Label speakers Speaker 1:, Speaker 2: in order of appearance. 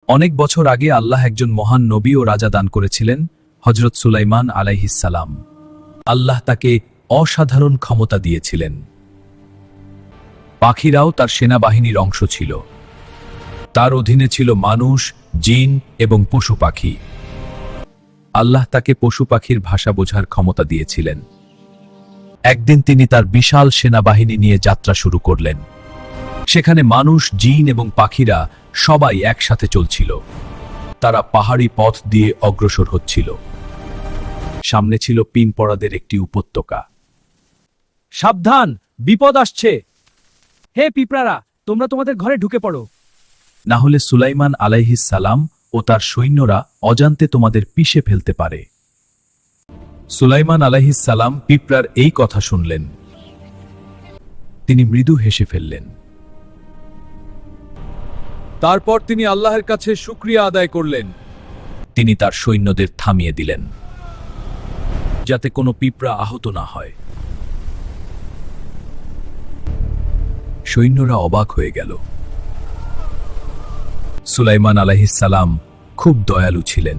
Speaker 1: অনেক বছর আগে আল্লাহ একজন মহান নবী ও রাজা দান করেছিলেন, হযরত সুলাইমান আলাইহিস সালাম। আল্লাহ তাকে অসাধারণ ক্ষমতা দিয়েছিলেন। পাখিরাও তার সেনাবাহিনীর অংশ ছিল। তার অধীনে ছিল মানুষ, জিন এবং পশু পাখি। আল্লাহ তাকে পশু পাখির ভাষা বোঝার ক্ষমতা দিয়েছিলেন। একদিন তিনি তার বিশাল সেনাবাহিনী নিয়ে যাত্রা শুরু করলেন। সেখানে মানুষ, জিন এবং পাখিরা সবাই একসাথে চলছিল। তারা পাহাড়ি পথ দিয়ে অগ্রসর হচ্ছিল। সামনে ছিল পিনপড়াদের একটি উপত্যকা।
Speaker 2: সাবধান, বিপদ আসছে। হে পিঁপড়ারা, তোমরা তোমাদের ঘরে ঢুকে পড়ো।
Speaker 1: না হলে সুলাইমান আলাইহিস সালাম ও তার সৈন্যরা অজান্তে তোমাদের পিষে ফেলতে পারে। সুলাইমান আলাইহিস সালাম পিঁপড়ার এই কথা শুনলেন। তিনি মৃদু হেসে ফেললেন।
Speaker 2: তারপর তিনি আল্লাহর কাছে শুকরিয়া আদায় করলেন।
Speaker 1: তিনি তার সৈন্যদের থামিয়ে দিলেন, যাতে কোনো পিঁপড়া আহত না হয়। সৈন্যরা অবাক হয়ে গেল। সুলাইমান আলাইহিস সালাম খুব দয়ালু ছিলেন।